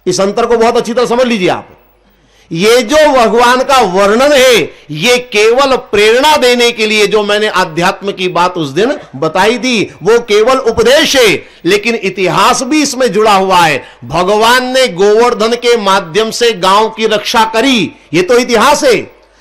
इस अंतर को बहुत अच्छी तरह समझ लीजिए आप। ये जो भगवान का वर्णन है ये केवल प्रेरणा देने के लिए, जो मैंने अध्यात्म की बात उस दिन बताई थी वो केवल उपदेश है, लेकिन इतिहास भी इसमें जुड़ा हुआ है। भगवान ने गोवर्धन के माध्यम से गांव की रक्षा करी, ये तो इतिहास है,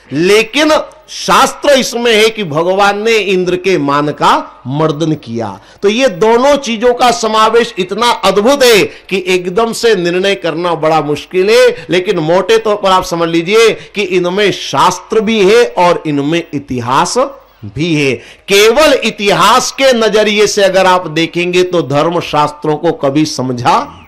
लेकिन शास्त्र इसमें है कि भगवान ने इंद्र के मान का मर्दन किया। तो ये दोनों चीजों का समावेश इतना अद्भुत है कि एकदम से निर्णय करना बड़ा मुश्किल है, लेकिन मोटे तौर पर आप समझ लीजिए कि इनमें शास्त्र भी है और इनमें इतिहास भी है। केवल इतिहास के नजरिए से अगर आप देखेंगे तो धर्म शास्त्रों को कभी समझा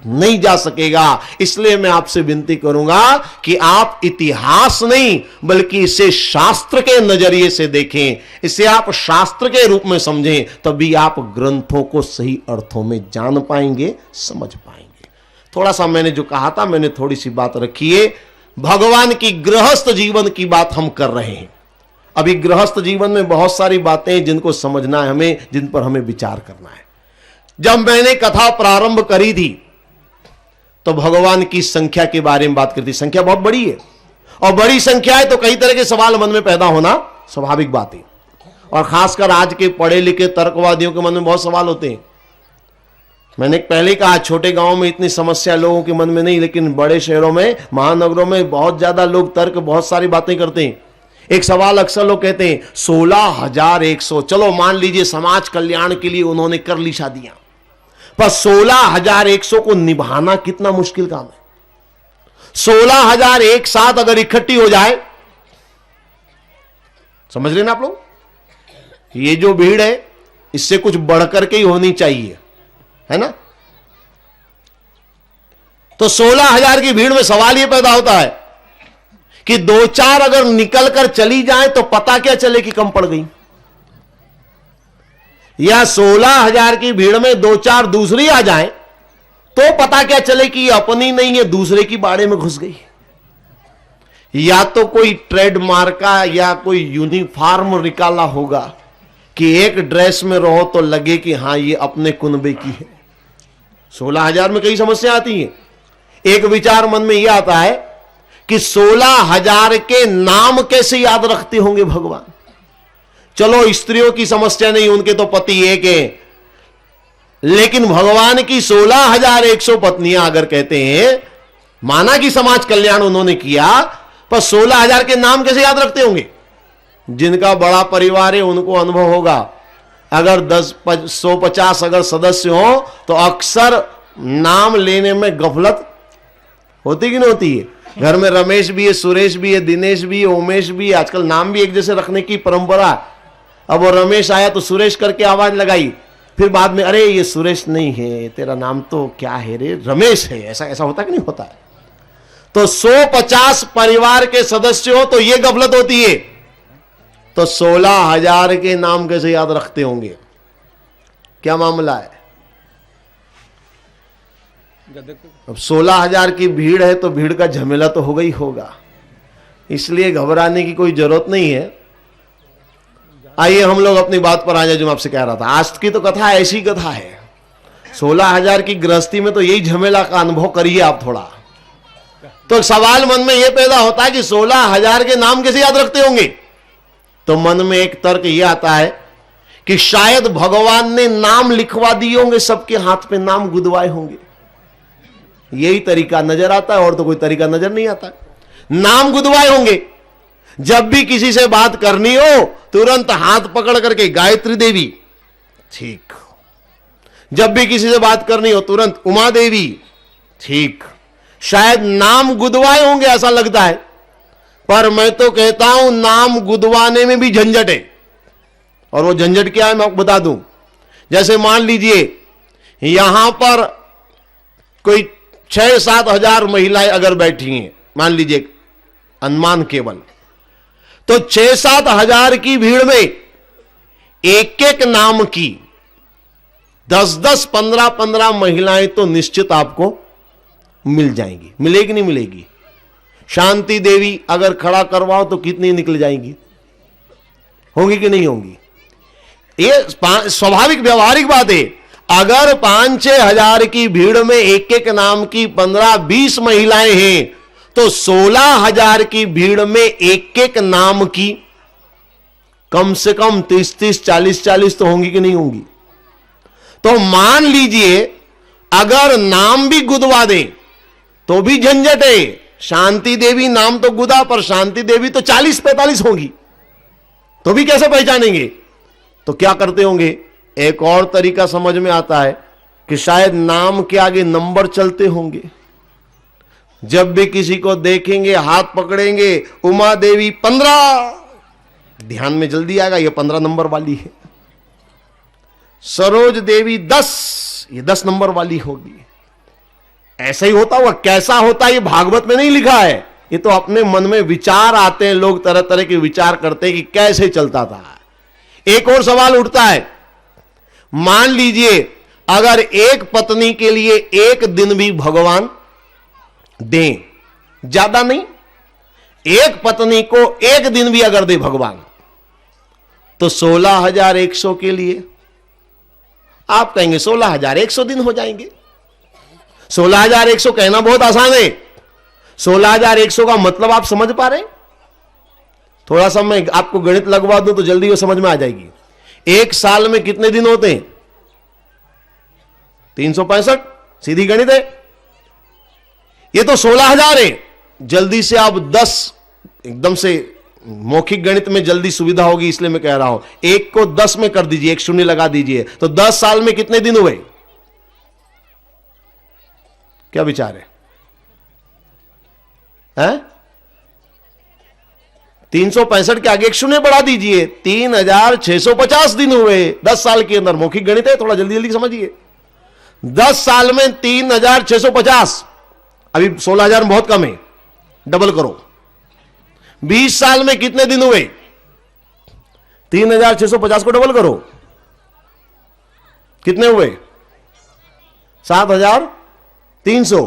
नहीं जा सकेगा। इसलिए मैं आपसे विनती करूंगा कि आप इतिहास नहीं बल्कि इसे शास्त्र के नजरिए से देखें, इसे आप शास्त्र के रूप में समझें, तभी आप ग्रंथों को सही अर्थों में जान पाएंगे, समझ पाएंगे। थोड़ा सा मैंने जो कहा था, मैंने थोड़ी सी बात रखी है। भगवान की गृहस्थ जीवन की बात हम कर रहे हैं। अभी गृहस्थ जीवन में बहुत सारी बातें हैं जिनको समझना है हमें, जिन पर हमें विचार करना है। जब मैंने कथा प्रारंभ करी थी तो भगवान की संख्या के बारे में बात करती। संख्या बहुत बड़ी है और बड़ी संख्या है तो कई तरह के सवाल मन में पैदा होना स्वाभाविक बात है, और खासकर आज के पढ़े लिखे तर्कवादियों के मन में बहुत सवाल होते हैं। मैंने पहले कहा छोटे गांवों में इतनी समस्या लोगों के मन में नहीं, लेकिन बड़े शहरों में, महानगरों में बहुत ज्यादा लोग तर्क, बहुत सारी बातें करते हैं। एक सवाल अक्सर लोग कहते हैं 16,100, चलो मान लीजिए समाज कल्याण के लिए उन्होंने कर ली शादियां, पर 16,100 को निभाना कितना मुश्किल काम है। 16,000 एक साथ अगर इकट्ठी हो जाए, समझ रहे ना आप लोग, ये जो भीड़ है इससे कुछ बढ़कर के ही होनी चाहिए, है ना। तो 16,000 की भीड़ में सवाल यह पैदा होता है कि 2-4 अगर निकल कर चली जाए तो पता क्या चले कि कम पड़ गई, या 16,000 की भीड़ में 2-4 दूसरी आ जाए तो पता क्या चले कि ये अपनी नहीं है, दूसरे की बाड़े में घुस गई। या तो कोई ट्रेडमार्क का या कोई यूनिफॉर्म निकाला होगा कि एक ड्रेस में रहो तो लगे कि हां ये अपने कुनबे की है। 16,000 में कई समस्या आती है। एक विचार मन में यह आता है कि 16,000 के नाम कैसे याद रखते होंगे भगवान। चलो स्त्रियों की समस्या नहीं, उनके तो पति एक है, लेकिन भगवान की 16,100 पत्नियां अगर कहते हैं, माना कि समाज कल्याण उन्होंने किया, पर 16,000 के नाम कैसे याद रखते होंगे। जिनका बड़ा परिवार है उनको अनुभव होगा, अगर 150 अगर सदस्य हो तो अक्सर नाम लेने में गफलत होती कि नहीं होती है। घर में रमेश भी है, सुरेश भी है, दिनेश भी है, उमेश भी है, आजकल नाम भी एक जैसे रखने की परंपरा। अब वो रमेश आया तो सुरेश करके आवाज लगाई, फिर बाद में अरे ये सुरेश नहीं है, तेरा नाम तो क्या है रे, रमेश है। ऐसा होता कि नहीं होता है। तो 150 परिवार के सदस्य हो तो ये गफलत होती है, तो 16,000 के नाम कैसे याद रखते होंगे, क्या मामला है। अब 16,000 की भीड़ है तो भीड़ का झमेला तो होगा ही होगा, इसलिए घबराने की कोई जरूरत नहीं है। आइए हम लोग अपनी बात पर आ जाए जो मैं आपसे कह रहा था। आज की तो कथा ऐसी कथा है, 16,000 की गृहस्थी में तो यही झमेला का अनुभव करिए आप थोड़ा। तो सवाल मन में यह पैदा होता है कि 16,000 के नाम कैसे याद रखते होंगे। तो मन में एक तर्क यह आता है कि शायद भगवान ने नाम लिखवा दिए होंगे, सबके हाथ पे नाम गुदवाए होंगे। यही तरीका नजर आता है और तो कोई तरीका नजर नहीं आता। नाम गुदवाए होंगे, जब भी किसी से बात करनी हो तुरंत हाथ पकड़ करके गायत्री देवी, ठीक। जब भी किसी से बात करनी हो तुरंत उमा देवी, ठीक। शायद नाम गुदवाए होंगे ऐसा लगता है, पर मैं तो कहता हूं नाम गुदवाने में भी झंझट है। और वो झंझट क्या है मैं आपको बता दूं। जैसे मान लीजिए यहां पर कोई 6-7 हजार महिलाएं अगर बैठी हैं, मान लीजिए अनुमान केवल, तो 6-7 हजार की भीड़ में एक एक नाम की 10-10, 15-15 महिलाएं तो निश्चित आपको मिल जाएंगी। मिलेगी नहीं मिलेगी। शांति देवी अगर खड़ा करवाओ तो कितनी निकल जाएंगी, होंगी कि नहीं होंगी। ये स्वाभाविक व्यवहारिक बात है। अगर 5-6 हजार की भीड़ में एक एक नाम की 15-20 महिलाएं हैं, तो 16,000 की भीड़ में एक एक नाम की कम से कम 30-30, 40-40 तो होंगी कि नहीं होंगी? तो मान लीजिए अगर नाम भी गुदवा दे तो भी झंझट है। शांति देवी नाम तो गुदा, पर शांति देवी तो 40-45 होंगी, तो भी कैसे पहचानेंगे? तो क्या करते होंगे? एक और तरीका समझ में आता है कि शायद नाम के आगे नंबर चलते होंगे। जब भी किसी को देखेंगे हाथ पकड़ेंगे, उमा देवी 15, ध्यान में जल्दी आएगा ये 15 नंबर वाली है। सरोज देवी 10, ये 10 नंबर वाली होगी। ऐसा ही होता हुआ, कैसा होता है ये भागवत में नहीं लिखा है, ये तो अपने मन में विचार आते हैं, लोग तरह तरह के विचार करते हैं कि कैसे चलता था। एक और सवाल उठता है, मान लीजिए अगर एक पत्नी के लिए एक दिन भी भगवान दें, ज्यादा नहीं, एक पत्नी को एक दिन भी अगर दे भगवान, तो 16,100 के लिए आप कहेंगे 16,100 दिन हो जाएंगे। 16,100 कहना बहुत आसान है। 16,100 का मतलब आप समझ पा रहे हैं? थोड़ा सा मैं आपको गणित लगवा दूं तो जल्दी वो समझ में आ जाएगी। एक साल में कितने दिन होते हैं? 365, सीधी गणित है। ये तो 16,000 है। जल्दी से आप 10, एकदम से मौखिक गणित में जल्दी सुविधा होगी इसलिए मैं कह रहा हूं, एक को 10 में कर दीजिए, एक शून्य लगा दीजिए, तो 10 साल में कितने दिन हुए? क्या विचार है? 365 के आगे एक शून्य बढ़ा दीजिए, 3,650 दिन हुए 10 साल के अंदर। मौखिक गणित है, थोड़ा जल्दी जल्दी समझिए। 10 साल में 3,650, अभी 16,000 बहुत कम है, डबल करो। 20 साल में कितने दिन हुए? 3,650 को डबल करो, कितने हुए? 7,300।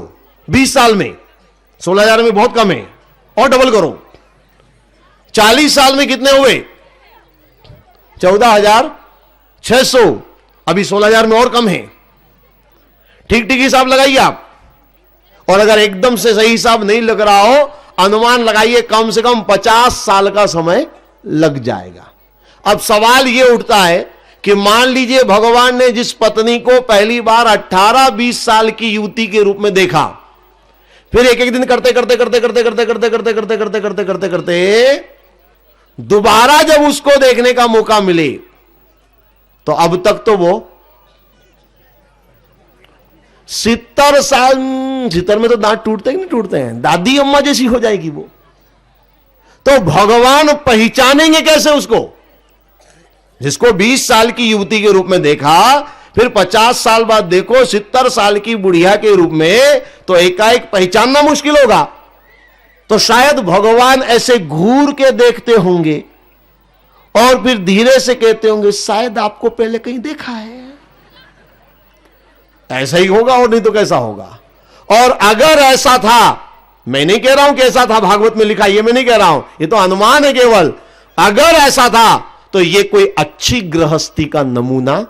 20 साल में 16,000 में बहुत कम है, और डबल करो। 40 साल में कितने हुए? 14,600, अभी 16,000 में और कम है। ठीक ठीक हिसाब लगाइए आप। और अगर एकदम से सही हिसाब नहीं लग रहा हो, अनुमान लगाइए, कम से कम 50 साल का समय लग जाएगा। अब सवाल यह उठता है कि मान लीजिए भगवान ने जिस पत्नी को पहली बार 18-20 साल की युवती के रूप में देखा, फिर एक एक दिन करते करते करते करते करते करते करते करते करते करते करते करते दोबारा जब उसको देखने का मौका मिले, तो अब तक तो वो 70 साल, 70 में तो दांत टूटते ही नहीं टूटते हैं, दादी अम्मा जैसी हो जाएगी वो। तो भगवान पहचानेंगे कैसे उसको? जिसको 20 साल की युवती के रूप में देखा, फिर 50 साल बाद देखो 70 साल की बुढ़िया के रूप में, तो एकाएक पहचानना मुश्किल होगा। तो शायद भगवान ऐसे घूर के देखते होंगे और फिर धीरे से कहते होंगे, शायद आपको पहले कहीं देखा है। ऐसा ही होगा, और नहीं तो कैसा होगा? और अगर ऐसा था, मैं नहीं कह रहा हूं कि ऐसा था, भागवत में लिखा, ये मैं नहीं कह रहा हूं, ये तो अनुमान है केवल। अगर ऐसा था तो ये कोई अच्छी गृहस्थी का नमूना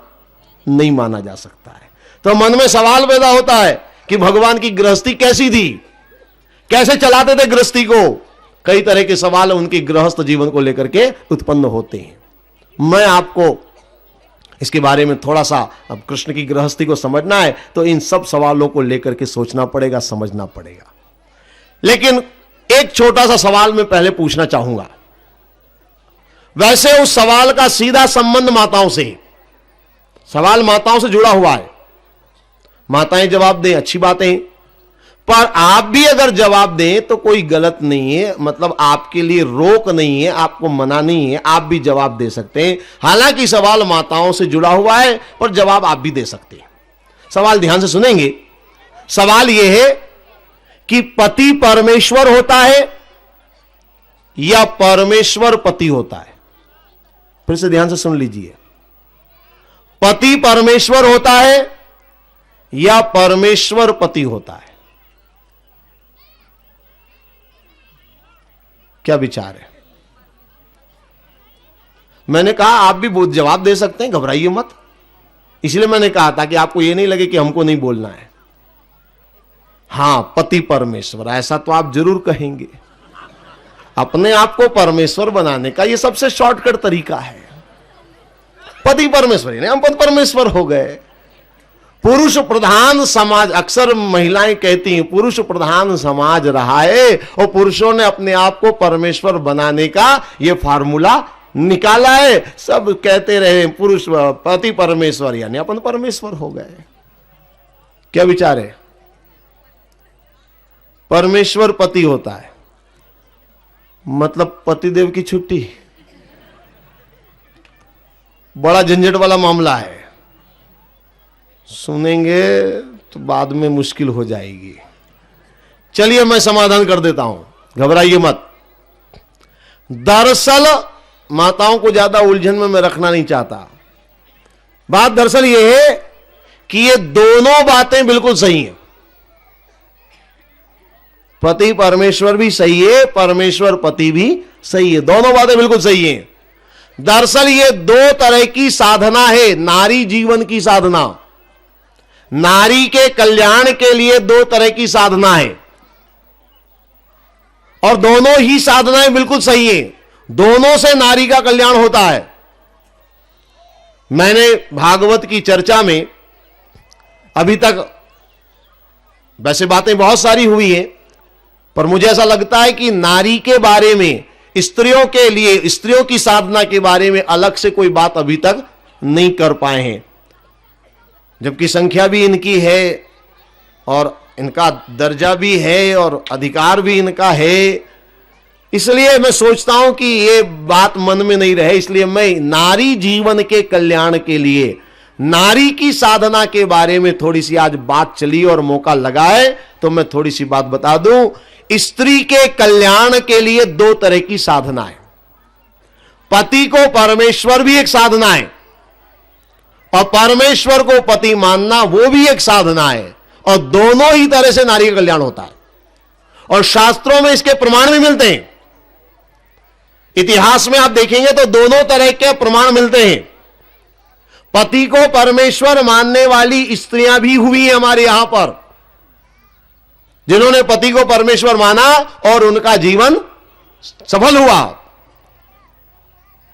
नहीं माना जा सकता है। तो मन में सवाल पैदा होता है कि भगवान की गृहस्थी कैसी थी, कैसे चलाते थे गृहस्थी को? कई तरह के सवाल उनकी गृहस्थ जीवन को लेकर के उत्पन्न होते हैं। मैं आपको इसके बारे में थोड़ा सा, अब कृष्ण की गृहस्थी को समझना है तो इन सब सवालों को लेकर के सोचना पड़ेगा, समझना पड़ेगा। लेकिन एक छोटा सा सवाल मैं पहले पूछना चाहूंगा। वैसे उस सवाल का सीधा संबंध माताओं से, सवाल माताओं से जुड़ा हुआ है। माताएं जवाब दें, अच्छी बातें, पर आप भी अगर जवाब दें तो कोई गलत नहीं है, मतलब आपके लिए रोक नहीं है, आपको मना नहीं है, आप भी जवाब दे सकते हैं। हालांकि सवाल माताओं से जुड़ा हुआ है, पर जवाब आप भी दे सकते हैं। सवाल ध्यान से सुनेंगे। सवाल यह है कि पति परमेश्वर होता है या परमेश्वर पति होता है? फिर से ध्यान से सुन लीजिए। पति परमेश्वर होता है या परमेश्वर पति होता है? क्या विचार है? मैंने कहा आप भी बहुत जवाब दे सकते हैं, घबराइए मत, इसलिए मैंने कहा था कि आपको यह नहीं लगे कि हमको नहीं बोलना है। हां, पति परमेश्वर, ऐसा तो आप जरूर कहेंगे। अपने आप को परमेश्वर बनाने का यह सबसे शॉर्टकट तरीका है। पति परमेश्वर ही नहीं, हम पति परमेश्वर हो गए। पुरुष प्रधान समाज, अक्सर महिलाएं कहती हैं पुरुष प्रधान समाज रहा है और पुरुषों ने अपने आप को परमेश्वर बनाने का यह फार्मूला निकाला है। सब कहते रहे पुरुष पति परमेश्वर, यानी अपन परमेश्वर हो गए। क्या विचार है? परमेश्वर पति होता है मतलब पतिदेव की छुट्टी। बड़ा झंझट वाला मामला है, सुनेंगे तो बाद में मुश्किल हो जाएगी। चलिए मैं समाधान कर देता हूं, घबराइए मत। दरअसल माताओं को ज्यादा उलझन में मैं रखना नहीं चाहता। बात दरअसल यह है कि ये दोनों बातें बिल्कुल सही हैं। पति परमेश्वर भी सही है, परमेश्वर पति भी सही है, दोनों बातें बिल्कुल सही हैं। दरअसल ये दो तरह की साधना है, नारी जीवन की साधना। नारी के कल्याण के लिए दो तरह की साधना है और दोनों ही साधनाएं बिल्कुल सही है। दोनों से नारी का कल्याण होता है। मैंने भागवत की चर्चा में अभी तक वैसे बातें बहुत सारी हुई हैं, पर मुझे ऐसा लगता है कि नारी के बारे में, स्त्रियों के लिए, स्त्रियों की साधना के बारे में अलग से कोई बात अभी तक नहीं कर पाए हैं, जबकि संख्या भी इनकी है और इनका दर्जा भी है और अधिकार भी इनका है। इसलिए मैं सोचता हूं कि ये बात मन में नहीं रहे, इसलिए मैं नारी जीवन के कल्याण के लिए नारी की साधना के बारे में थोड़ी सी आज बात चली और मौका लगा है तो मैं थोड़ी सी बात बता दूं। स्त्री के कल्याण के लिए दो तरह की साधना है। पति को परमेश्वर भी एक साधना है और परमेश्वर को पति मानना वो भी एक साधना है, और दोनों ही तरह से नारी का कल्याण होता है और शास्त्रों में इसके प्रमाण भी मिलते हैं। इतिहास में आप देखेंगे तो दोनों तरह के प्रमाण मिलते हैं। पति को परमेश्वर मानने वाली स्त्रियां भी हुई हैं हमारे यहां पर, जिन्होंने पति को परमेश्वर माना और उनका जीवन सफल हुआ,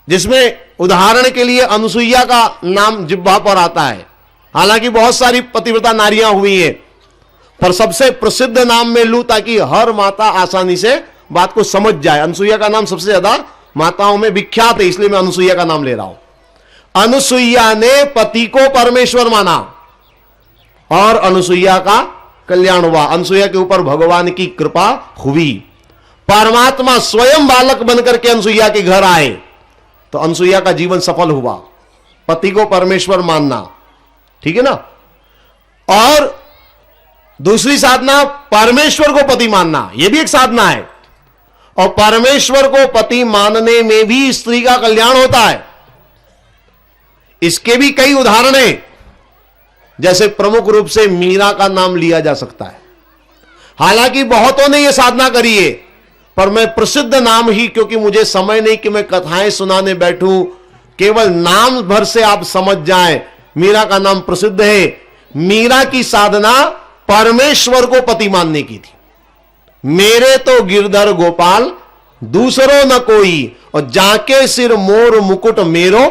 जिसमें उदाहरण के लिए अनुसुईया का नाम जिह्वा पर आता है। हालांकि बहुत सारी पतिव्रता नारियां हुई हैं, पर सबसे प्रसिद्ध नाम में लूं ताकि हर माता आसानी से बात को समझ जाए। अनुसुईया का नाम सबसे ज्यादा माताओं में विख्यात है, इसलिए मैं अनुसुईया का नाम ले रहा हूं। अनुसुईया ने पति को परमेश्वर माना और अनुसुईया का कल्याण हुआ। अनुसुईया के ऊपर भगवान की कृपा हुई। परमात्मा स्वयं बालक बनकर के अनुसुईया के घर आए तो अनुसुईया का जीवन सफल हुआ। पति को परमेश्वर मानना, ठीक है ना। और दूसरी साधना परमेश्वर को पति मानना, यह भी एक साधना है। और परमेश्वर को पति मानने में भी स्त्री का कल्याण होता है। इसके भी कई उदाहरण हैं, जैसे प्रमुख रूप से मीरा का नाम लिया जा सकता है। हालांकि बहुतों ने यह साधना करी है, पर मैं प्रसिद्ध नाम ही, क्योंकि मुझे समय नहीं कि मैं कथाएं सुनाने बैठूं, केवल नाम भर से आप समझ जाएं। मीरा का नाम प्रसिद्ध है। मीरा की साधना परमेश्वर को पति मानने की थी। मेरे तो गिरधर गोपाल दूसरो न कोई, और जाके सिर मोर मुकुट मेरो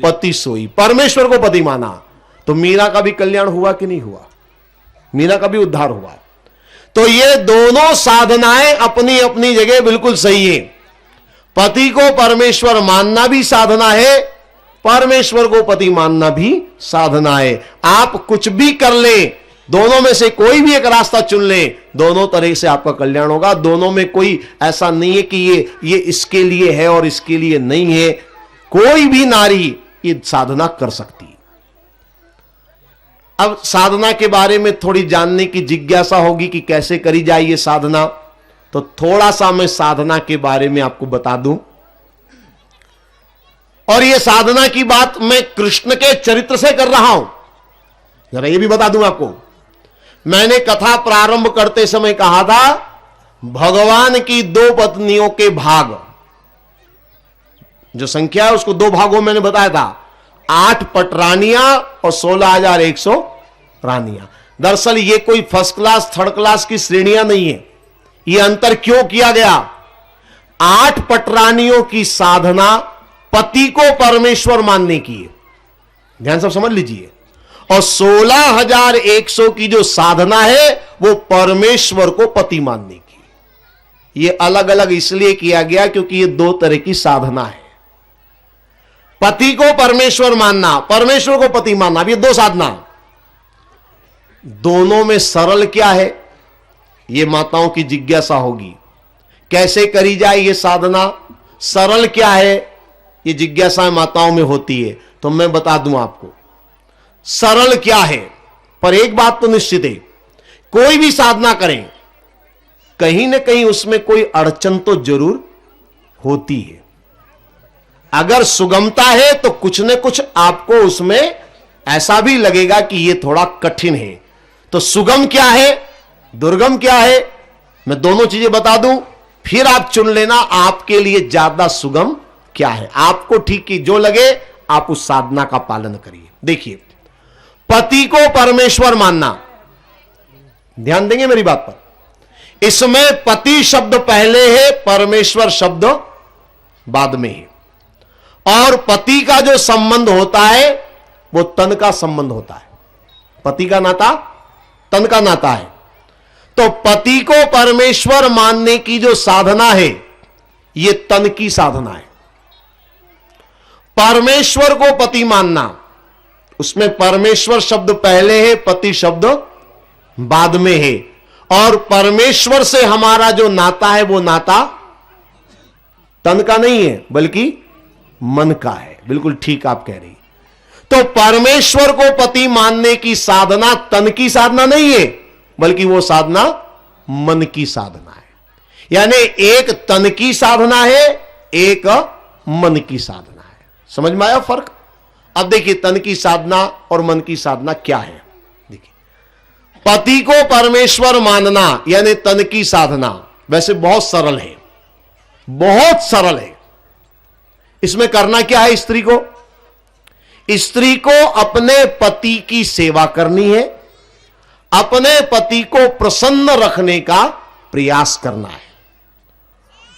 पति सोई। परमेश्वर को पति माना तो मीरा का भी कल्याण हुआ कि नहीं हुआ? मीरा का भी उद्धार हुआ। तो ये दोनों साधनाएं अपनी अपनी जगह बिल्कुल सही है। पति को परमेश्वर मानना भी साधना है, परमेश्वर को पति मानना भी साधना है। आप कुछ भी कर ले, दोनों में से कोई भी एक रास्ता चुन ले, दोनों तरह से आपका कल्याण होगा। दोनों में कोई ऐसा नहीं है कि ये इसके लिए है और इसके लिए नहीं है। कोई भी नारी ये साधना कर सकती है। अब साधना के बारे में थोड़ी जानने की जिज्ञासा होगी कि कैसे करी जाए ये साधना, तो थोड़ा सा मैं साधना के बारे में आपको बता दूं। और ये साधना की बात मैं कृष्ण के चरित्र से कर रहा हूं, जरा ये भी बता दूं आपको। मैंने कथा प्रारंभ करते समय कहा था भगवान की दो पत्नियों के भाग, जो संख्या है उसको दो भागों मैंने बताया था। 8 पटरानियां और 16,100 रानियां। दरअसल ये कोई फर्स्ट क्लास थर्ड क्लास की श्रेणियां नहीं है। ये अंतर क्यों किया गया? 8 पटरानियों की साधना पति को परमेश्वर मानने की है, ध्यान सब समझ लीजिए, और 16,100 की जो साधना है वो परमेश्वर को पति मानने की। ये अलग अलग इसलिए किया गया क्योंकि ये 2 तरह की साधना है। पति को परमेश्वर मानना, परमेश्वर को पति मानना, अब ये 2 साधना। दोनों में सरल क्या है, ये माताओं की जिज्ञासा होगी। कैसे करी जाए ये साधना, सरल क्या है, ये जिज्ञासा माताओं में होती है। तो मैं बता दूं आपको सरल क्या है, पर एक बात तो निश्चित है, कोई भी साधना करें कहीं ना कहीं उसमें कोई अड़चन तो जरूर होती है। अगर सुगमता है तो कुछ न कुछ आपको उसमें ऐसा भी लगेगा कि यह थोड़ा कठिन है। तो सुगम क्या है, दुर्गम क्या है, मैं दोनों चीजें बता दूं, फिर आप चुन लेना आपके लिए ज्यादा सुगम क्या है। आपको ठीक की जो लगे आप उस साधना का पालन करिए। देखिए, पति को परमेश्वर मानना, ध्यान देंगे मेरी बात पर, इसमें पति शब्द पहले है, परमेश्वर शब्द बाद में है। और पति का जो संबंध होता है वो तन का संबंध होता है। पति का नाता तन का नाता है। तो पति को परमेश्वर मानने की जो साधना है ये तन की साधना है। परमेश्वर को पति मानना, उसमें परमेश्वर शब्द पहले है, पति शब्द बाद में है। और परमेश्वर से हमारा जो नाता है वो नाता तन का नहीं है बल्कि मन का है। बिल्कुल ठीक आप कह रही। तो परमेश्वर को पति मानने की साधना तन की साधना नहीं है बल्कि वो साधना मन की साधना है। यानी एक तन की साधना है, एक मन की साधना है। समझ में आया फर्क? अब देखिए तन की साधना और मन की साधना क्या है। देखिए, पति को परमेश्वर मानना यानी तन की साधना वैसे बहुत सरल है, बहुत सरल है। इसमें करना क्या है? स्त्री को अपने पति की सेवा करनी है, अपने पति को प्रसन्न रखने का प्रयास करना है।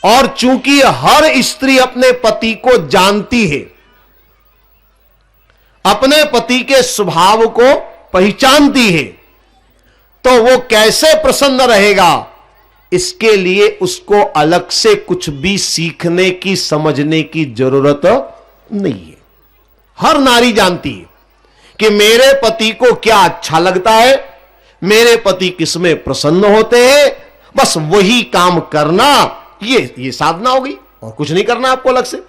और चूंकि हर स्त्री अपने पति को जानती है, अपने पति के स्वभाव को पहचानती है, तो वो कैसे प्रसन्न रहेगा इसके लिए उसको अलग से कुछ भी सीखने की समझने की जरूरत नहीं है। हर नारी जानती है कि मेरे पति को क्या अच्छा लगता है, मेरे पति किसमें प्रसन्न होते हैं, बस वही काम करना, ये साधना होगी और कुछ नहीं करना आपको अलग से।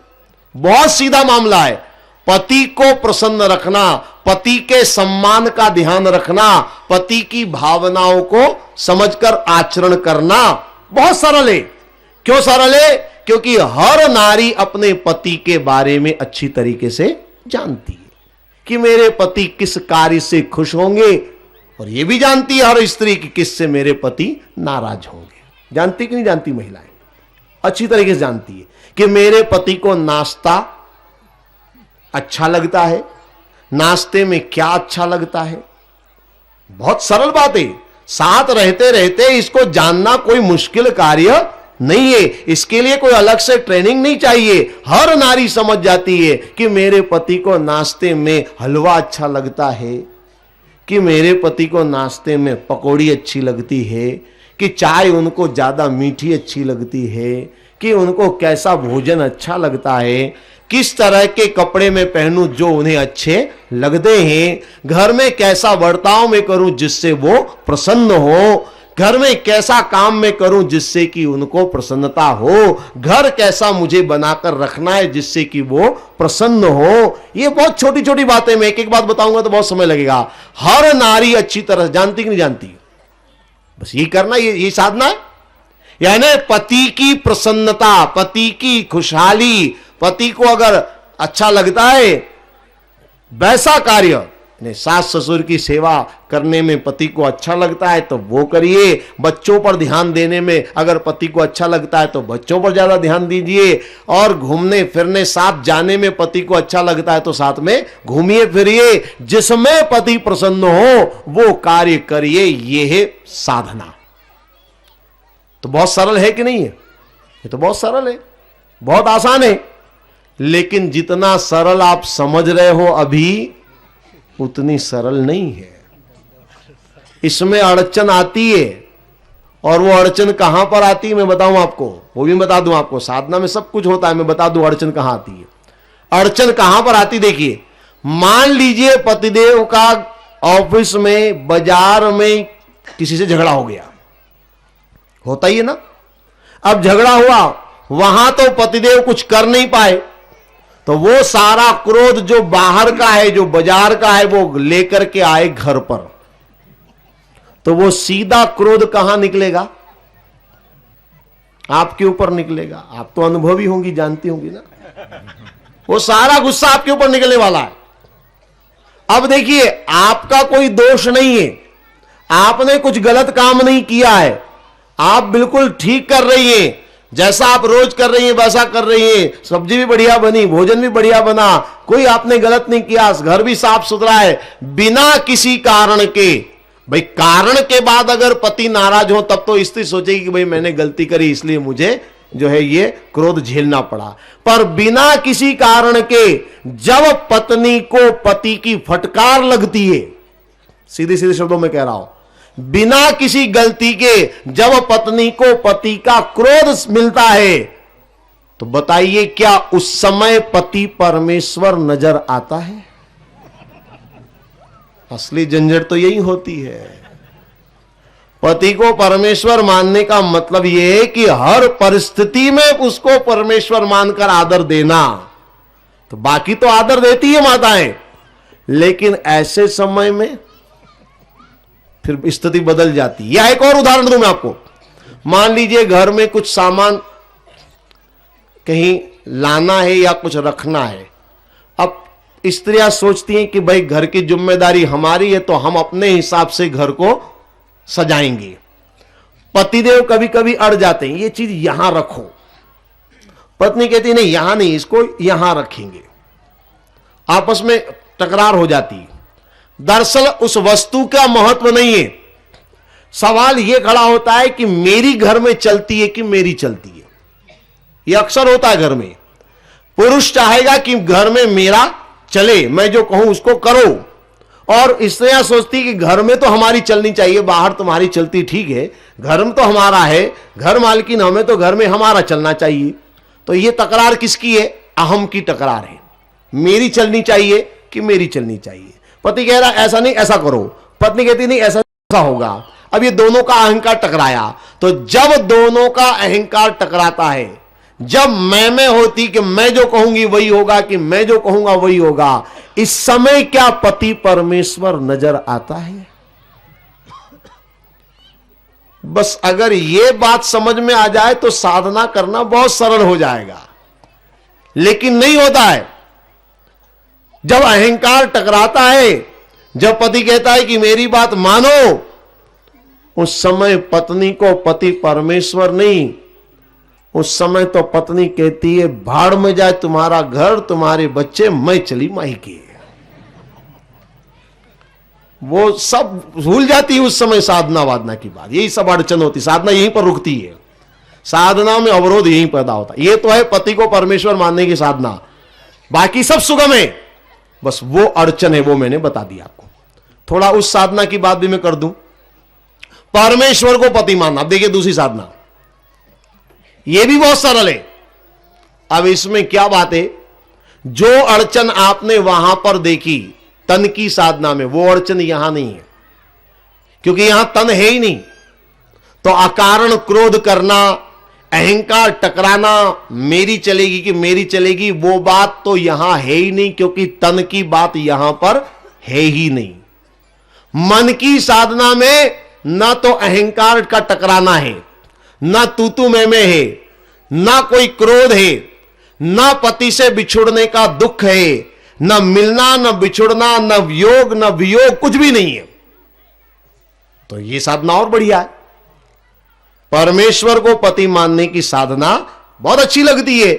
बहुत सीधा मामला है। पति को प्रसन्न रखना, पति के सम्मान का ध्यान रखना, पति की भावनाओं को समझकर आचरण करना बहुत सरल है। क्यों सरल है? क्योंकि हर नारी अपने पति के बारे में अच्छी तरीके से जानती है कि मेरे पति किस कार्य से खुश होंगे, और यह भी जानती है हर स्त्री कि किससे मेरे पति नाराज होंगे। जानती कि नहीं जानती? महिलाएं अच्छी तरीके से जानती है कि मेरे पति को नाश्ता अच्छा लगता है, नाश्ते में क्या अच्छा लगता है। बहुत सरल बात है। साथ रहते रहते इसको जानना कोई मुश्किल कार्य नहीं है। इसके लिए कोई अलग से ट्रेनिंग नहीं चाहिए। हर नारी समझ जाती है कि मेरे पति को नाश्ते में हलवा अच्छा लगता है, कि मेरे पति को नाश्ते में पकौड़ी अच्छी लगती है, कि चाय उनको ज्यादा मीठी अच्छी लगती है, कि उनको कैसा भोजन अच्छा लगता है, किस तरह के कपड़े में पहनूं जो उन्हें अच्छे लगते हैं, घर में कैसा बर्ताव में करूं जिससे वो प्रसन्न हो, घर में कैसा काम में करूं जिससे कि उनको प्रसन्नता हो, घर कैसा मुझे बनाकर रखना है जिससे कि वो प्रसन्न हो। ये बहुत छोटी छोटी बातें, मैं एक एक बात बताऊंगा तो बहुत समय लगेगा। हर नारी अच्छी तरह जानती कि नहीं जानती? बस ये करना, ये साधना है। यानी पति की प्रसन्नता, पति की खुशहाली, पति को अगर अच्छा लगता है वैसा कार्य ने सास ससुर की सेवा करने में पति को अच्छा लगता है तो वो करिए, बच्चों पर ध्यान देने में अगर पति को अच्छा लगता है तो बच्चों पर ज्यादा ध्यान दीजिए, और घूमने फिरने साथ जाने में पति को अच्छा लगता है तो साथ में घूमिए फिरिए, जिसमें पति प्रसन्न हो वो कार्य करिए। ये है साधना। तो बहुत सरल है कि नहीं है? ये तो बहुत सरल है, बहुत आसान है, लेकिन जितना सरल आप समझ रहे हो अभी उतनी सरल नहीं है। इसमें अड़चन आती है, और वो अड़चन कहां पर आती है मैं बताऊं आपको, वो भी बता दूं आपको। साधना में सब कुछ होता है, मैं बता दूं अड़चन कहां आती है। अड़चन कहां पर आती, देखिए, मान लीजिए पतिदेव का ऑफिस में, बाजार में किसी से झगड़ा हो गया, होता ही है ना। अब झगड़ा हुआ, वहां तो पतिदेव कुछ कर नहीं पाए, तो वो सारा क्रोध जो बाहर का है, जो बाजार का है, वो लेकर के आए घर पर, तो वो सीधा क्रोध कहां निकलेगा? आपके ऊपर निकलेगा। आप तो अनुभवी होंगी, जानती होंगी ना, वो सारा गुस्सा आपके ऊपर निकलने वाला है। अब देखिए, आपका कोई दोष नहीं है, आपने कुछ गलत काम नहीं किया है, आप बिल्कुल ठीक कर रही हैं, जैसा आप रोज कर रही हैं वैसा कर रही हैं, सब्जी भी बढ़िया बनी, भोजन भी बढ़िया बना, कोई आपने गलत नहीं किया, घर भी साफ सुथरा है, बिना किसी कारण के। भाई कारण के बाद अगर पति नाराज हो तब तो स्त्री सोचेगी कि भाई मैंने गलती करी इसलिए मुझे जो है ये क्रोध झेलना पड़ा, पर बिना किसी कारण के जब पत्नी को पति की फटकार लगती है, सीधे सीधे शब्दों में कह रहा हूं, बिना किसी गलती के जब पत्नी को पति का क्रोध मिलता है, तो बताइए क्या उस समय पति परमेश्वर नजर आता है? असली झंझट तो यही होती है। पति को परमेश्वर मानने का मतलब यह है कि हर परिस्थिति में उसको परमेश्वर मानकर आदर देना। तो बाकी तो आदर देती है माताएं, लेकिन ऐसे समय में फिर स्थिति बदल जाती है। यह एक और उदाहरण दूं मैं आपको। मान लीजिए घर में कुछ सामान कहीं लाना है या कुछ रखना है। अब स्त्रियां सोचती हैं कि भाई घर की जिम्मेदारी हमारी है तो हम अपने हिसाब से घर को सजाएंगे। पतिदेव कभी कभी अड़ जाते हैं, ये चीज यहां रखो। पत्नी कहती नहीं, यहां नहीं, इसको यहां रखेंगे। आपस में तकरार हो जाती है। दरअसल उस वस्तु का महत्व नहीं है, सवाल यह खड़ा होता है कि मेरी घर में चलती है कि मेरी चलती है। यह अक्सर होता है घर में। पुरुष चाहेगा कि घर में मेरा चले, मैं जो कहूं उसको करो, और स्त्रियां सोचती कि घर में तो हमारी चलनी चाहिए, बाहर तुम्हारी चलती ठीक है, घर में तो हमारा है, घर मालकिन हमें, तो घर में हमारा चलना चाहिए। तो यह तकरार किसकी है? अहम की तकरार है। मेरी चलनी चाहिए कि मेरी चलनी चाहिए। पति कह रहा ऐसा नहीं, ऐसा करो, पत्नी कहती नहीं, ऐसा होगा। अब ये दोनों का अहंकार टकराया। तो जब दोनों का अहंकार टकराता है, जब मैं होती कि मैं जो कहूंगी वही होगा, कि मैं जो कहूंगा वही होगा, इस समय क्या पति परमेश्वर नजर आता है? बस अगर यह बात समझ में आ जाए तो साधना करना बहुत सरल हो जाएगा, लेकिन नहीं होता है। जब अहंकार टकराता है, जब पति कहता है कि मेरी बात मानो, उस समय पत्नी को पति परमेश्वर नहीं, उस समय तो पत्नी कहती है भाड़ में जाए तुम्हारा घर, तुम्हारे बच्चे, मैं चली मायके। वो सब भूल जाती है उस समय साधना वादना की बात। यही सब अड़चन होती, साधना यहीं पर रुकती है। साधना में अवरोध यहीं पैदा होता है। ये तो है पति को परमेश्वर मानने की साधना, बाकी सब सुगम है, बस वो अड़चन है, वो मैंने बता दिया आपको। थोड़ा उस साधना की बात भी मैं कर दूं, परमेश्वर को पति मानना। अब देखिए दूसरी साधना, यह भी बहुत सरल है। अब इसमें क्या बात है, जो अड़चन आपने वहां पर देखी तन की साधना में, वो अड़चन यहां नहीं है, क्योंकि यहां तन है ही नहीं। तो अकारण क्रोध करना, अहंकार टकराना, मेरी चलेगी कि मेरी चलेगी, वो बात तो यहां है ही नहीं, क्योंकि तन की बात यहां पर है ही नहीं। मन की साधना में ना तो अहंकार का टकराना है, ना तू मैं है, ना कोई क्रोध है, ना पति से बिछुड़ने का दुख है, न मिलना, न बिछुड़ना, न योग, न वियोग, कुछ भी नहीं है। तो ये साधना और बढ़िया है। परमेश्वर को पति मानने की साधना बहुत अच्छी लगती है।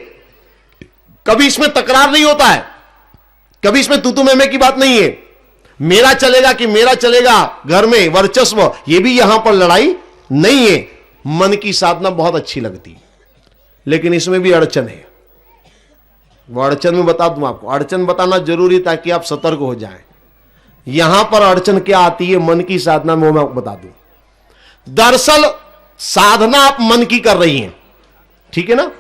कभी इसमें तकरार नहीं होता है, कभी इसमें तू मैं की बात नहीं है। मेरा चलेगा कि मेरा चलेगा, घर में वर्चस्व, यह भी यहां पर लड़ाई नहीं है। मन की साधना बहुत अच्छी लगती है, लेकिन इसमें भी अड़चन है। वो अड़चन में बता दूं आपको, अड़चन बताना जरूरी ताकि आप सतर्क हो जाएं। यहां पर अड़चन क्या आती है मन की साधना में, वो मैं बता दूं। दरअसल साधना आप मन की कर रही हैं, ठीक है ना।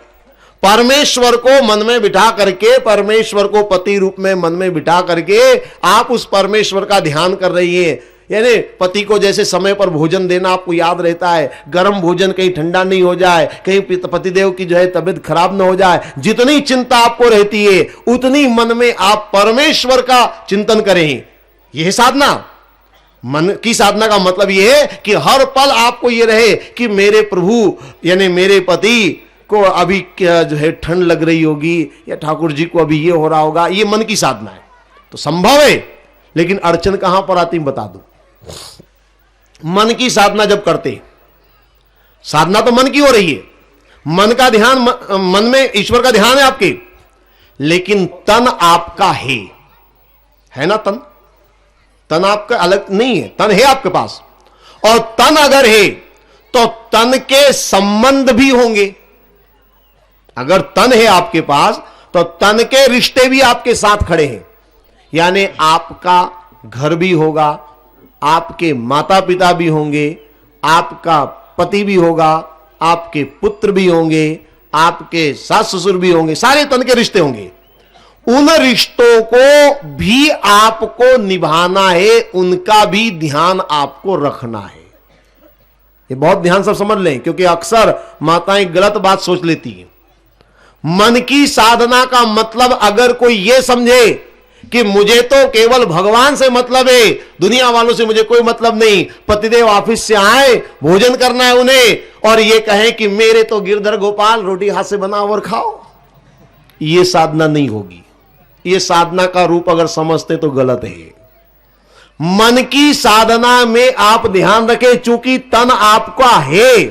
परमेश्वर को मन में बिठा करके, परमेश्वर को पति रूप में मन में बिठा करके आप उस परमेश्वर का ध्यान कर रही हैं। यानी पति को जैसे समय पर भोजन देना आपको याद रहता है, गर्म भोजन कहीं ठंडा नहीं हो जाए, कहीं पतिदेव की जो है तबीयत खराब ना हो जाए, जितनी चिंता आपको रहती है उतनी मन में आप परमेश्वर का चिंतन करें। यह साधना। मन की साधना का मतलब यह है कि हर पल आपको यह रहे कि मेरे प्रभु यानी मेरे पति को अभी क्या जो है ठंड लग रही होगी, या ठाकुर जी को अभी ये हो रहा होगा। ये मन की साधना है, तो संभव है। लेकिन अड़चन कहां पर आती बता दूं। मन की साधना जब करते, साधना तो मन की हो रही है, मन का ध्यान, मन में ईश्वर का ध्यान है आपके, लेकिन तन आपका है ना। तन आपका अलग नहीं है, तन है आपके पास। और तन अगर है तो तन के संबंध भी होंगे। अगर तन है आपके पास तो तन के रिश्ते भी आपके साथ खड़े हैं। यानी आपका घर भी होगा, आपके माता पिता भी होंगे, आपका पति भी होगा, आपके पुत्र भी होंगे, आपके सास ससुर भी होंगे, सारे तन के रिश्ते होंगे। उन रिश्तों को भी आपको निभाना है, उनका भी ध्यान आपको रखना है। ये बहुत ध्यान से समझ लें, क्योंकि अक्सर माताएं गलत बात सोच लेती हैं। मन की साधना का मतलब अगर कोई यह समझे कि मुझे तो केवल भगवान से मतलब है, दुनिया वालों से मुझे कोई मतलब नहीं, पतिदेव ऑफिस से आए, भोजन करना है उन्हें, और ये कहें कि मेरे तो गिरधर गोपाल, रोटी हाथ से बनाओ और खाओ, ये साधना नहीं होगी। ये साधना का रूप अगर समझते तो गलत है। मन की साधना में आप ध्यान रखें, चूंकि तन आपका है,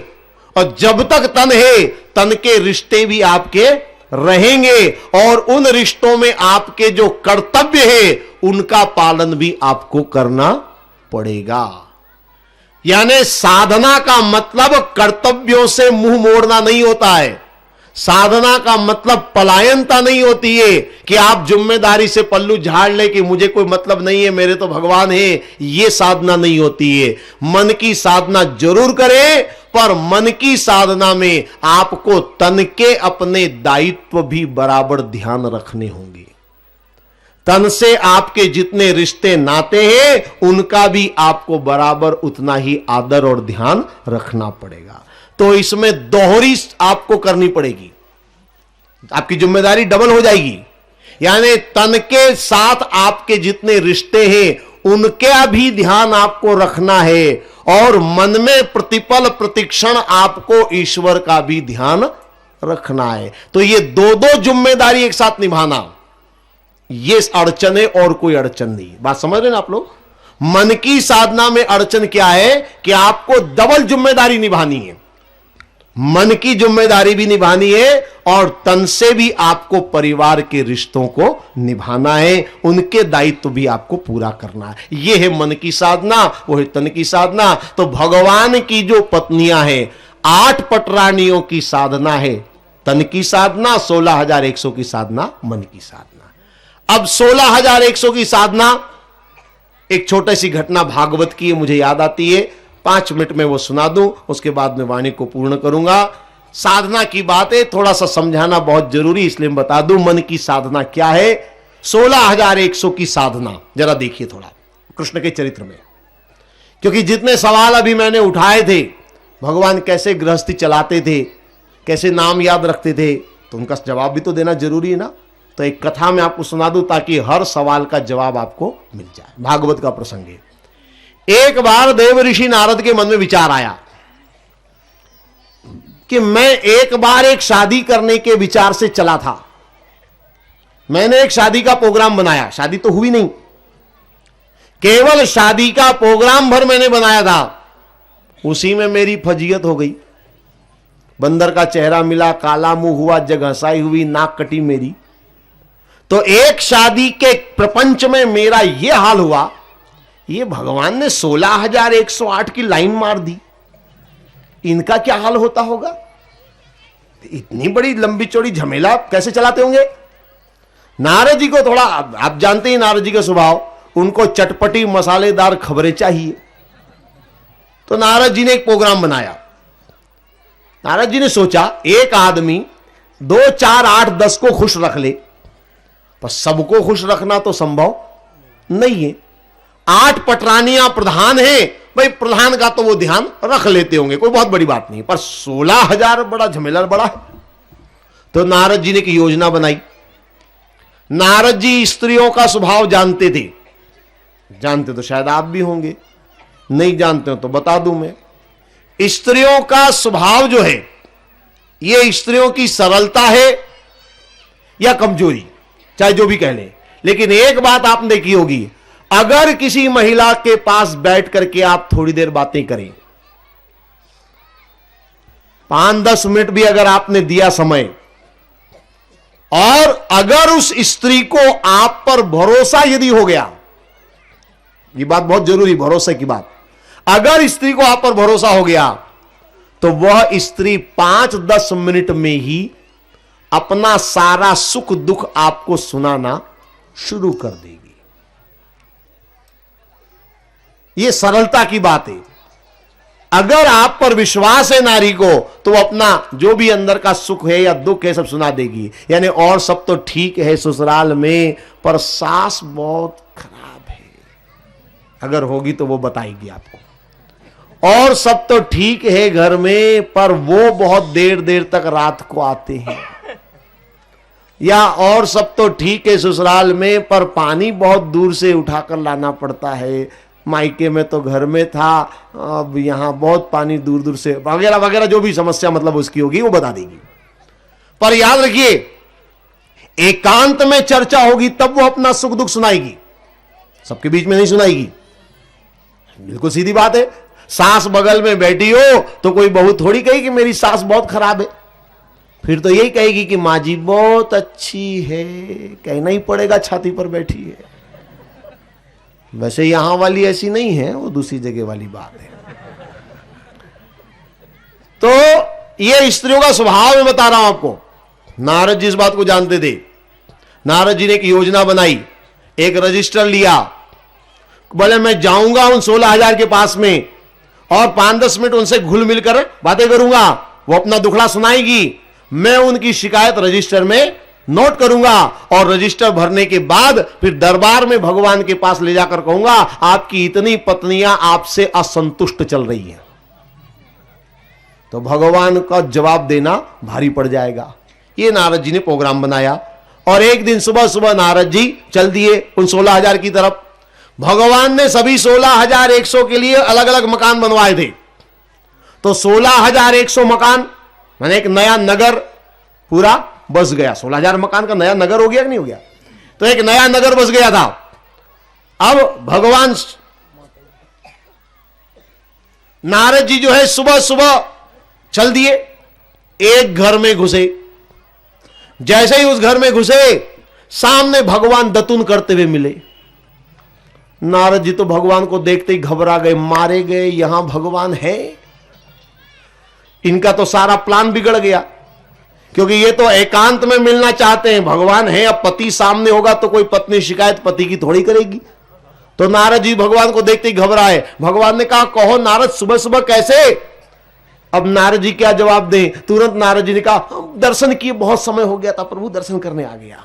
और जब तक तन है तन के रिश्ते भी आपके रहेंगे, और उन रिश्तों में आपके जो कर्तव्य है उनका पालन भी आपको करना पड़ेगा। यानी साधना का मतलब कर्तव्यों से मुंह मोड़ना नहीं होता है। साधना का मतलब पलायनता नहीं होती है कि आप जिम्मेदारी से पल्लू झाड़ ले कि मुझे कोई मतलब नहीं है, मेरे तो भगवान है। यह साधना नहीं होती है। मन की साधना जरूर करें, पर मन की साधना में आपको तन के अपने दायित्व भी बराबर ध्यान रखने होंगे। तन से आपके जितने रिश्ते नाते हैं उनका भी आपको बराबर उतना ही आदर और ध्यान रखना पड़ेगा। तो इसमें दोहरी आपको करनी पड़ेगी, आपकी जिम्मेदारी डबल हो जाएगी। यानी तन के साथ आपके जितने रिश्ते हैं उनका भी ध्यान आपको रखना है, और मन में प्रतिपल प्रतिक्षण आपको ईश्वर का भी ध्यान रखना है। तो ये दो दो जिम्मेदारी एक साथ निभाना, ये अड़चन है और कोई अड़चन नहीं। बात समझ रहे हैं आप लोग। मन की साधना में अड़चन क्या है कि आपको डबल जिम्मेदारी निभानी है। मन की जिम्मेदारी भी निभानी है और तन से भी आपको परिवार के रिश्तों को निभाना है, उनके दायित्व भी आपको पूरा करना है। यह है मन की साधना, वो है तन की साधना। तो भगवान की जो पत्नियां हैं, 8 पटरानियों की साधना है तन की साधना, 16,100 की साधना मन की साधना। अब 16,100 की साधना, एक छोटी सी घटना भागवत की है, मुझे याद आती है, 5 मिनट में वो सुना दूं, उसके बाद मैं वाणी को पूर्ण करूंगा। साधना की बात है, थोड़ा सा समझाना बहुत जरूरी, इसलिए मैं बता दूं मन की साधना क्या है। 16,100 की साधना जरा देखिए थोड़ा कृष्ण के चरित्र में, क्योंकि जितने सवाल अभी मैंने उठाए थे, भगवान कैसे गृहस्थी चलाते थे, कैसे नाम याद रखते थे, तो उनका जवाब भी तो देना जरूरी है ना। तो एक कथा में आपको सुना दूं ताकि हर सवाल का जवाब आपको मिल जाए। भागवत का प्रसंग है। एक बार देव ऋषि नारद के मन में विचार आया कि मैं एक बार एक शादी करने के विचार से चला था, मैंने एक शादी का प्रोग्राम बनाया, शादी तो हुई नहीं, केवल शादी का प्रोग्राम भर मैंने बनाया था, उसी में मेरी फजीयत हो गई। बंदर का चेहरा मिला, काला मुंह हुआ, जग हंसाई हुई, नाक कटी मेरी। तो एक शादी के प्रपंच में मेरा यह हाल हुआ, ये भगवान ने 16,108 की लाइन मार दी, इनका क्या हाल होता होगा? इतनी बड़ी लंबी चौड़ी झमेला कैसे चलाते होंगे? नारद जी को थोड़ा, आप जानते हैं नारद जी का स्वभाव, उनको चटपटी मसालेदार खबरें चाहिए। तो नारद जी ने एक प्रोग्राम बनाया। नारद जी ने सोचा एक आदमी 2, 4, 8, 10 को खुश रख ले, पर सबको खुश रखना तो संभव नहीं है। 8 पटरानियां प्रधान हैं, भाई प्रधान का तो वो ध्यान रख लेते होंगे, कोई बहुत बड़ी बात नहीं, पर 16,000 बड़ा झमेला बड़ा है। तो नारद जी ने एक योजना बनाई। नारद जी स्त्रियों का स्वभाव जानते थे, जानते तो शायद आप भी होंगे, नहीं जानते हो तो बता दूं मैं। स्त्रियों का स्वभाव जो है, ये स्त्रियों की सरलता है या कमजोरी, चाहे जो भी कह लें, लेकिन एक बात आपने देखी होगी, अगर किसी महिला के पास बैठ करके आप थोड़ी देर बातें करें, 5-10 मिनट भी अगर आपने दिया समय, और अगर उस स्त्री को आप पर भरोसा यदि हो गया, ये बात बहुत जरूरी, भरोसे की बात, अगर स्त्री को आप पर भरोसा हो गया तो वह स्त्री 5-10 मिनट में ही अपना सारा सुख दुख आपको सुनाना शुरू कर देगी। यह सरलता की बात है। अगर आप पर विश्वास है नारी को, तो वो अपना जो भी अंदर का सुख है या दुख है सब सुना देगी। यानी और सब तो ठीक है ससुराल में, पर सास बहुत खराब है, अगर होगी तो वो बताएगी आपको। और सब तो ठीक है घर में, पर वो बहुत देर देर तक रात को आते हैं। या और सब तो ठीक है ससुराल में, पर पानी बहुत दूर से उठाकर लाना पड़ता है, मायके में तो घर में था, अब यहां बहुत पानी दूर दूर से, वगैरह वगैरह जो भी समस्या मतलब उसकी होगी वो बता देगी। पर याद रखिए, एकांत में चर्चा होगी तब वो अपना सुख दुख सुनाएगी, सबके बीच में नहीं सुनाएगी। बिल्कुल सीधी बात है। सास बगल में बैठी हो तो कोई बहू थोड़ी कहेगी कि मेरी सास बहुत खराब है, फिर तो यही कहेगी कि मां जी बहुत अच्छी है, कहना ही पड़ेगा, छाती पर बैठी है। वैसे यहां वाली ऐसी नहीं है, वो दूसरी जगह वाली बात है। तो ये स्त्रियों का स्वभाव मैं बता रहा हूं आपको। नारद जी इस बात को जानते थे। नारद जी ने एक योजना बनाई, एक रजिस्टर लिया, बोले मैं जाऊंगा उन 16,000 के पास में और 5-10 मिनट उनसे घुल मिलकर बातें करूंगा, वो अपना दुखड़ा सुनाएगी, मैं उनकी शिकायत रजिस्टर में नोट करूंगा, और रजिस्टर भरने के बाद फिर दरबार में भगवान के पास ले जाकर कहूंगा आपकी इतनी पत्नियां आपसे असंतुष्ट चल रही हैं। तो भगवान का जवाब देना भारी पड़ जाएगा। ये नारद जी ने प्रोग्राम बनाया, और एक दिन सुबह सुबह नारद जी चल दिए उन 16,000 की तरफ। भगवान ने सभी 16,100 के लिए अलग अलग मकान बनवाए थे। तो 16,100 मकान मैंने एक नया नगर पूरा बस गया। 16,000 मकान का नया नगर हो गया कि नहीं हो गया? तो एक नया नगर बस गया था। अब भगवान नारद जी जो है सुबह सुबह चल दिए, एक घर में घुसे। जैसे ही उस घर में घुसे, सामने भगवान दतुन करते हुए मिले। नारद जी तो भगवान को देखते ही घबरा गए, मारे गए, यहां भगवान है। इनका तो सारा प्लान बिगड़ गया, क्योंकि ये तो एकांत में मिलना चाहते हैं, भगवान है, अब पति सामने होगा तो कोई पत्नी शिकायत पति की थोड़ी करेगी। तो नारद जी भगवान को देखते ही घबराए। भगवान ने कहा कहो नारद सुबह सुबह कैसे? अब नारद जी क्या जवाब दें? तुरंत नारद जी ने कहा दर्शन किए बहुत समय हो गया था प्रभु, दर्शन करने आ गया।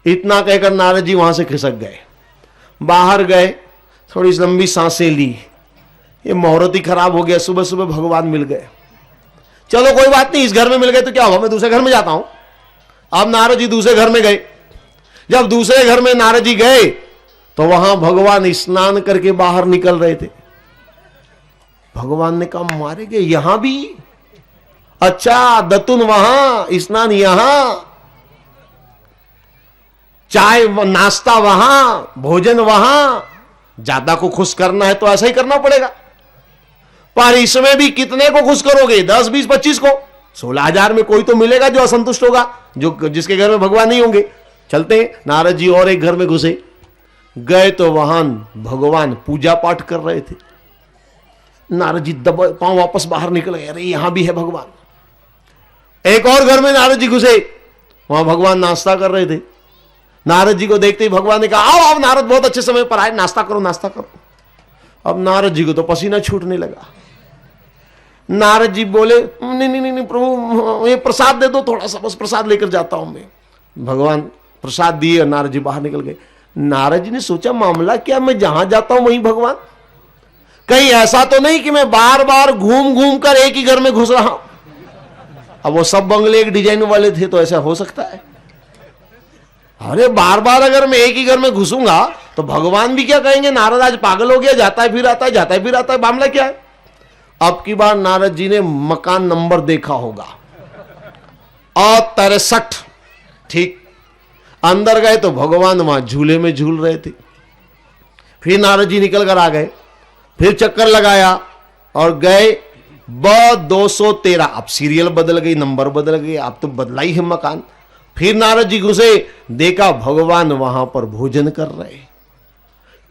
इतना कहकर नारद जी वहां से खिसक गए, बाहर गए, थोड़ी लंबी सांसें ली। ये मुहूर्त ही खराब हो गया, सुबह सुबह भगवान मिल गए। चलो कोई बात नहीं, इस घर में मिल गए तो क्या हुआ, मैं दूसरे घर में जाता हूं। अब नारद जी दूसरे घर में गए। जब दूसरे घर में नारद जी गए तो वहां भगवान स्नान करके बाहर निकल रहे थे। भगवान ने कहा मारे गए यहां भी? अच्छा, दतुन वहां, स्नान यहां। चाय नाश्ता वहां, भोजन वहां। ज्यादा को खुश करना है तो ऐसा ही करना पड़ेगा। पर इसमें भी कितने को खुश करोगे? 10, 20, 25 को? 16,000 में कोई तो मिलेगा जो असंतुष्ट होगा, जो जिसके घर में भगवान नहीं होंगे। चलते हैं। नारद जी और एक घर में घुसे, गए तो वहां भगवान पूजा पाठ कर रहे थे। नारद जी दबा पांव वापस बाहर निकल गए, अरे यहां भी है भगवान। एक और घर में नारद जी घुसे, वहां भगवान नाश्ता कर रहे थे। नारद जी को देखते ही भगवान ने कहा, आओ आओ नारद, बहुत अच्छे समय पर आए, नाश्ता करो नाश्ता करो। अब नारद जी को तो पसीना छूटने लगा। नारद जी बोले, नहीं नहीं नहीं प्रभु, ये प्रसाद दे दो थोड़ा सा, बस प्रसाद लेकर जाता हूं मैं। भगवान प्रसाद दिए और नारद जी बाहर निकल गए। नारद जी ने सोचा, मामला क्या, मैं जहां जाता हूं वहीं भगवान? कहीं ऐसा तो नहीं कि मैं बार बार घूम घूम कर एक ही घर में घुस रहा हूं? अब वो सब बंगले एक डिजाइन वाले थे तो ऐसा हो सकता है। अरे बार बार अगर मैं एक ही घर में घुसूंगा तो भगवान भी क्या कहेंगे, नारद आज पागल हो गया, जाता है फिर आता है, जाता है फिर आता है, मामला क्या है? अब की बार नारद जी ने मकान नंबर देखा होगा, 63। ठीक, अंदर गए तो भगवान वहां झूले में झूल रहे थे। फिर नारद जी निकल कर आ गए, फिर चक्कर लगाया और गए ब213। अब सीरियल बदल गई, नंबर बदल गए, अब तो बदला ही है मकान। फिर नारद जी घुसे, देखा भगवान वहां पर भोजन कर रहे,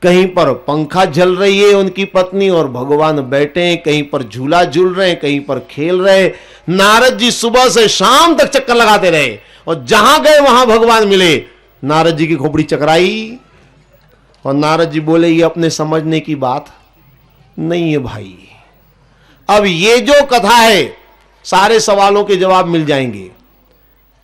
कहीं पर पंखा झल रही है उनकी पत्नी और भगवान बैठे हैं, कहीं पर झूला झूल रहे हैं, कहीं पर खेल रहे। नारद जी सुबह से शाम तक चक्कर लगाते रहे और जहां गए वहां भगवान मिले। नारद जी की खोपड़ी चकराई और नारद जी बोले, ये अपने समझने की बात नहीं है भाई। अब ये जो कथा है, सारे सवालों के जवाब मिल जाएंगे।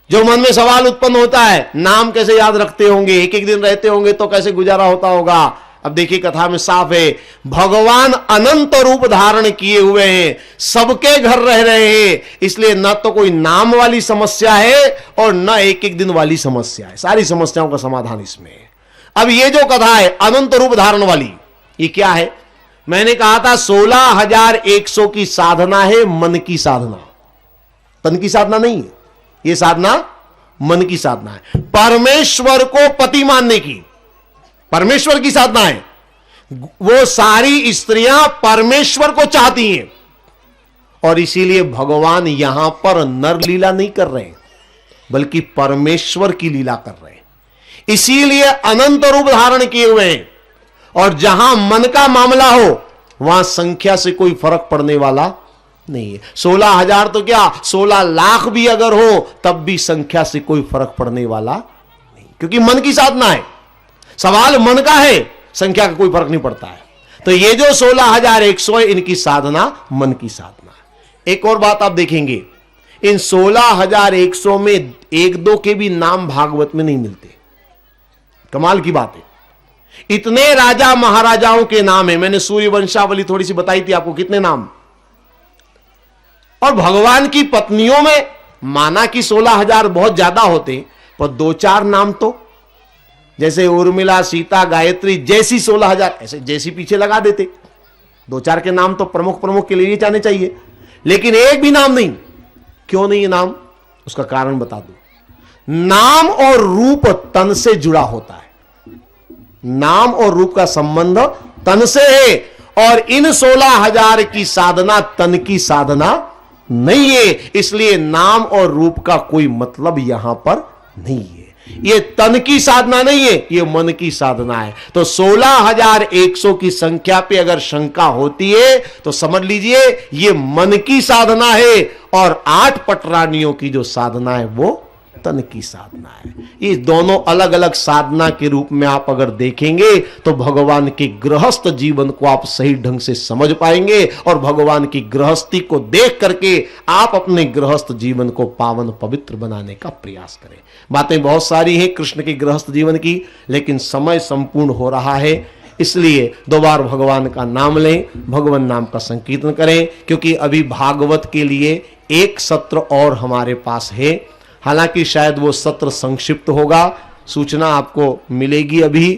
जो मन में सवाल उत्पन्न होता है, नाम कैसे याद रखते होंगे, एक एक दिन रहते होंगे तो कैसे गुजारा होता होगा। अब देखिए कथा में साफ है, भगवान अनंत रूप धारण किए हुए हैं, सबके घर रह रहे हैं, इसलिए न तो कोई नाम वाली समस्या है और न एक एक दिन वाली समस्या है, सारी समस्याओं का समाधान इसमें है। अब ये जो कथा है अनंत रूप धारण वाली, ये क्या है? मैंने कहा था 16,100 की साधना है, मन की साधना, तन की साधना नहीं है। ये साधना मन की साधना है, परमेश्वर को पति मानने की, परमेश्वर की साधना है। वो सारी स्त्रियां परमेश्वर को चाहती हैं और इसीलिए भगवान यहां पर नर लीला नहीं कर रहे हैं, बल्कि परमेश्वर की लीला कर रहे हैं। इसीलिए अनंत रूप धारण किए हुए हैं और जहां मन का मामला हो वहां संख्या से कोई फर्क पड़ने वाला नहीं है। 16,000 तो क्या, 16 लाख भी अगर हो तब भी संख्या से कोई फर्क पड़ने वाला नहीं, क्योंकि मन की साधना है। सवाल मन का है, संख्या का कोई फर्क नहीं पड़ता है। तो ये जो 16,100 है, इनकी साधना मन की साधना है। एक और बात आप देखेंगे, इन 16,100 में एक दो के भी नाम भागवत में नहीं मिलते। कमाल की बात है, इतने राजा महाराजाओं के नाम है। मैंने सूर्य वंशावली थोड़ी सी बताई थी आपको, कितने नाम। और भगवान की पत्नियों में माना कि 16,000 बहुत ज्यादा होते, पर 2-4 नाम तो, जैसे उर्मिला, सीता, गायत्री जैसी 16,000, ऐसे जैसी पीछे लगा देते। 2-4 के नाम तो प्रमुख प्रमुख के लिए जाने चाहिए, लेकिन एक भी नाम नहीं। क्यों नहीं है नाम? उसका कारण बता दूं। नाम और रूप तन से जुड़ा होता है, नाम और रूप का संबंध तन से है, और इन 16,000 की साधना तन की साधना नहीं है, इसलिए नाम और रूप का कोई मतलब यहां पर नहीं है। ये तन की साधना नहीं है, ये मन की साधना है। तो 16,100 की संख्या पे अगर शंका होती है तो समझ लीजिए ये मन की साधना है, और 8 पटरानियों की जो साधना है वो तन की साधना है। ये दोनों अलग अलग साधना के रूप में आप अगर देखेंगे तो भगवान के गृहस्थ जीवन को आप सही ढंग से समझ पाएंगे, और भगवान की गृहस्थी को देख करके आप अपने गृहस्थ जीवन को पावन पवित्र बनाने का प्रयास करें। बातें बहुत सारी हैं कृष्ण के गृहस्थ जीवन की, लेकिन समय संपूर्ण हो रहा है, इसलिए 2 बार भगवान का नाम लें, भगवान नाम का संकीर्तन करें, क्योंकि अभी भागवत के लिए एक सत्र और हमारे पास है। हालांकि शायद वो सत्र संक्षिप्त होगा, सूचना आपको मिलेगी अभी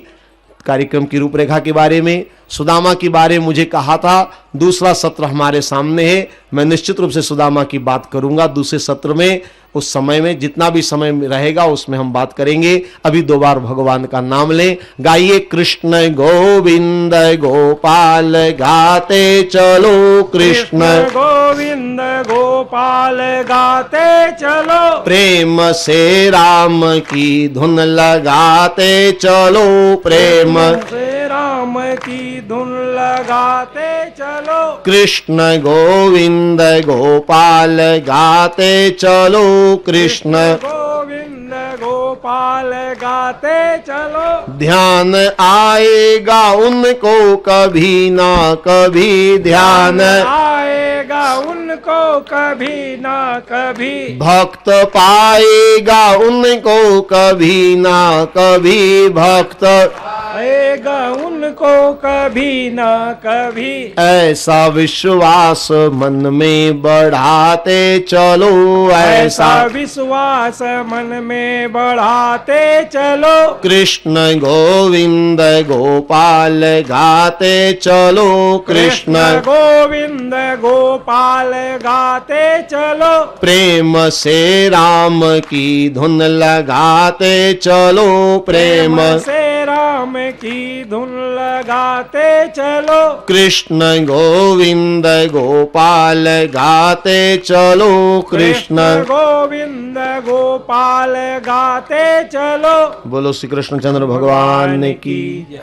कार्यक्रम की रूपरेखा के बारे में। सुदामा के बारे में मुझे कहा था, दूसरा सत्र हमारे सामने है, मैं निश्चित रूप से सुदामा की बात करूंगा दूसरे सत्र में। उस समय में जितना भी समय रहेगा उसमें हम बात करेंगे। अभी 2 बार भगवान का नाम लें, गाइए कृष्ण गोविंद गोपाल गाते चलो, कृष्ण गोविंद गोपाल गाते चलो, प्रेम से राम की धुन लगाते चलो, प्रेम से राम की धुन लगाते चलो, कृष्ण गोविंद गोपाल गाते चलो, कृष्ण गोविंद गोपाल गाते चलो, ध्यान आएगा उनको कभी ना कभी, ध्यान आएगा उनको कभी ना कभी, भक्त पाएगा उनको कभी ना कभी, भक्त आएगा उनको कभी ना कभी, ऐसा विश्वास मन में बढ़ाते चलो, ऐसा विश्वास मन में बढ़ाते चलो, कृष्ण गोविंद गोपाल गाते चलो, कृष्ण गोविंद गोपाल गाते चलो, प्रेम से राम की धुन लगाते चलो, प्रेम से राम की धुन लगाते चलो, कृष्ण गोविंद गोपाल गाते चलो, कृष्ण गोविंद गोपाल गाते चलो। बोलो श्री कृष्णचंद्र भगवान की,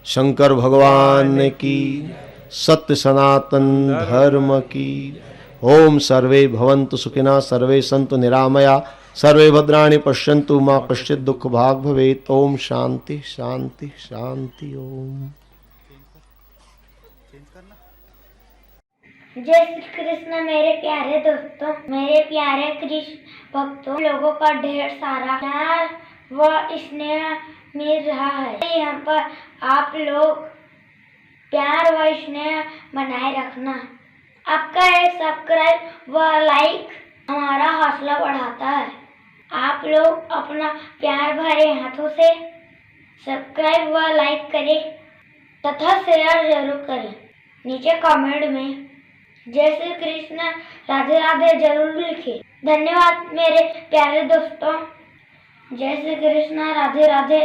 शंकर भगवान की, सत्य सनातन धर्म की। ओम सर्वे भवन्तु सुखिनः, सर्वे सन्तु निरामया, सर्वे भद्राणि पश्यन्तु मा कश्चित् दुःख भाग भवेत्। ओम शांति शांति शांति। ओम जय श्री कृष्ण। मेरे प्यारे दोस्तों, मेरे प्यारे कृष्ण भक्तों, लोगों का ढेर सारा प्यार व स्नेह मिल रहा है। यहाँ पर आप लोग प्यार व स्नेह बनाए रखना। आपका एक सब्सक्राइब व लाइक हमारा हौसला बढ़ाता है। आप लोग अपना प्यार भरे हाथों से सब्सक्राइब व लाइक करें तथा शेयर जरूर करें। नीचे कमेंट में जय श्री कृष्ण राधे राधे जरूर लिखें। धन्यवाद मेरे प्यारे दोस्तों। जय श्री कृष्ण राधे राधे।